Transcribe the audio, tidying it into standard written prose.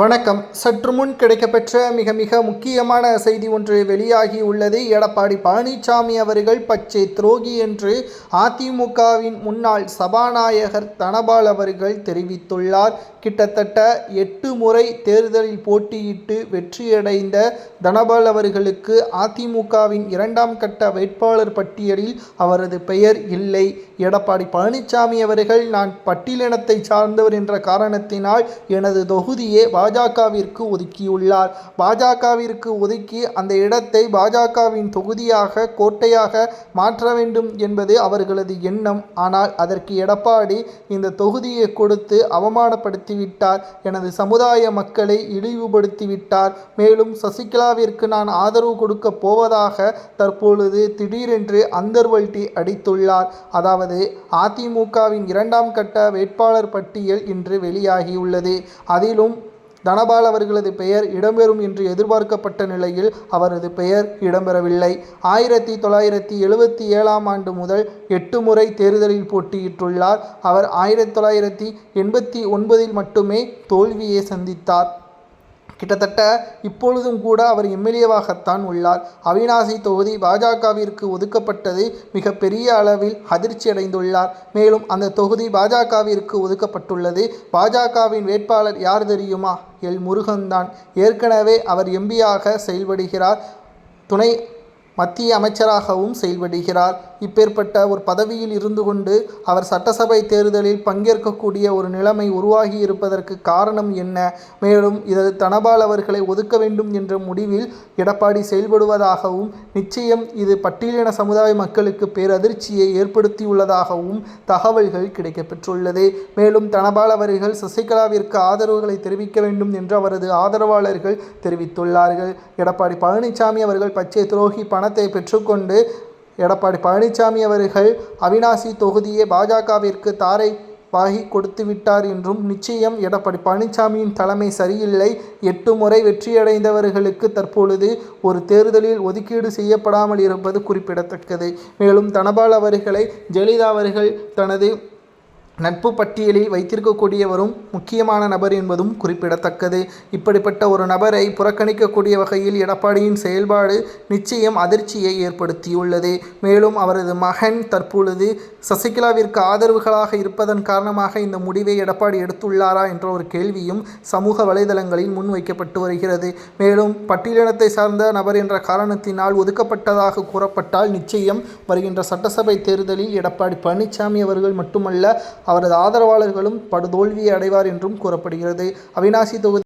வணக்கம். சற்று முன் கிடைக்கப்பெற்ற மிக முக்கியமான செய்தி ஒன்று வெளியாகி உள்ளது. எடப்பாடி பழனிசாமி அவர்கள் பச்சை துரோகி என்று அதிமுகவின் முன்னாள் சபாநாயகர் தனபால் அவர்கள் தெரிவித்துள்ளார். கிட்டத்தட்ட 8 முறை தேர்தலில் போட்டியிட்டு வெற்றியடைந்த தனபால் அவர்களுக்கு அதிமுகவின் 2ஆம் கட்ட வேட்பாளர் பட்டியலில் அவரது பெயர் இல்லை. எடப்பாடி பழனிசாமி அவர்கள், நான் பட்டியலினத்தை சார்ந்தவர் என்ற காரணத்தினால் எனது தொகுதியை பாஜகவிற்கு ஒதுக்கியுள்ளார். பாஜகவிற்கு ஒதுக்கி அந்த இடத்தை பாஜகவின் தொகுதியாக, கோட்டையாக மாற்ற வேண்டும் என்பது அவர்களது எண்ணம். ஆனால் அதற்கு எடப்பாடி இந்த தொகுதியை கொடுத்து அவமானப்படுத்திவிட்டார். எனது சமுதாய மக்களை இழிவுபடுத்திவிட்டார். மேலும் சசிகலாவிற்கு நான் ஆதரவு கொடுக்க போவதாக தற்பொழுது திடீரென்று அந்தர்வல்டி அடித்துள்ளார். அதாவது அதிமுகவின் 2ஆம் கட்ட வேட்பாளர் பட்டியல் இன்று வெளியாகியுள்ளது. அதிலும் தனபால் அவர்களது பெயர் இடம்பெறும் என்று எதிர்பார்க்கப்பட்ட நிலையில் அவரது பெயர் இடம்பெறவில்லை. 1977ஆம் ஆண்டு முதல் 8 முறை தேர்தலில் போட்டியிட்டுள்ளார். அவர் 1989இல் மட்டுமே தோல்வியை சந்தித்தார். கிட்டத்தட்ட இப்பொழுதும் கூட அவர் எம்எல்ஏவாகத்தான் உள்ளார். அவிநாசி தொகுதி பாஜகவிற்கு ஒதுக்கப்பட்டது மிகப்பெரிய அளவில் அதிர்ச்சி அடைந்துள்ளார். மேலும் அந்த தொகுதி பாஜகவிற்கு ஒதுக்கப்பட்டுள்ளது. பாஜகவின் வேட்பாளர் யார் தெரியுமா? எல். முருகன் தான். ஏற்கனவே அவர் எம்பியாக செயல்படுகிறார். துணை மத்திய அமைச்சராகவும் செயல்படுகிறார். இப்பேற்பட்ட ஒரு பதவியில் இருந்து கொண்டு அவர் சட்டசபை தேர்தலில் பங்கேற்கக்கூடிய ஒரு நிலைமை உருவாகி இருப்பதற்கு காரணம் என்ன? மேலும் இது தனபால் அவர்களை ஒதுக்க வேண்டும் என்ற முடிவில் எடப்பாடி செயல்படுவதாகவும், நிச்சயம் இது பட்டியலின சமுதாய மக்களுக்கு பேரதிர்ச்சியை ஏற்படுத்தியுள்ளதாகவும் தகவல்கள் கிடைக்கப்பெற்றுள்ளது. மேலும் தனபால் அவர்கள் சசிகலாவிற்கு ஆதரவுகளை தெரிவிக்க வேண்டும் என்று அவரது ஆதரவாளர்கள் தெரிவித்துள்ளார்கள். எடப்பாடி பழனிசாமி அவர்கள் பச்சை துரோகி பணத்தை பெற்றுக்கொண்டு எடப்பாடி பழனிசாமி அவர்கள் அவிநாசி தொகுதியை பாஜகவிற்கு தாரை வாகி கொடுத்துவிட்டார் என்றும், நிச்சயம் எடப்பாடி பழனிசாமியின் தலைமை சரியில்லை. 8 முறை வெற்றியடைந்தவர்களுக்கு தற்பொழுது ஒரு தேர்தலில் ஒதுக்கீடு செய்யப்படாமல் இருப்பது குறிப்பிடத்தக்கது. மேலும் தனபால் அவர்களை ஜெயலலிதா அவர்கள் தனது நட்பு பட்டியலில் வைத்திருக்கக்கூடியவரும் முக்கியமான நபர் என்பதும் குறிப்பிடத்தக்கது. இப்படிப்பட்ட ஒரு நபரை புறக்கணிக்கக்கூடிய வகையில் எடப்பாடியின் செயல்பாடு நிச்சயம் அதிர்ச்சியை ஏற்படுத்தியுள்ளது. மேலும் அவரது மகன் தற்பொழுது சசிகலாவிற்கு ஆதரவுகளாக இருப்பதன் காரணமாக இந்த முடிவை எடப்பாடி எடுத்துள்ளாரா என்ற ஒரு கேள்வியும் சமூக வலைதளங்களில் முன்வைக்கப்பட்டு வருகிறது. மேலும் பட்டியலினத்தை சார்ந்த நபர் என்ற காரணத்தினால் ஒதுக்கப்பட்டதாக கூறப்பட்டால் நிச்சயம் வருகின்ற சட்டசபை தேர்தலில் எடப்பாடி பழனிசாமி அவர்கள் மட்டுமல்ல, அவரது ஆதரவாளர்களும் படுதோல்வியை அடைவார் என்றும் கூறப்படுகிறது. அவிநாசி தொகுதி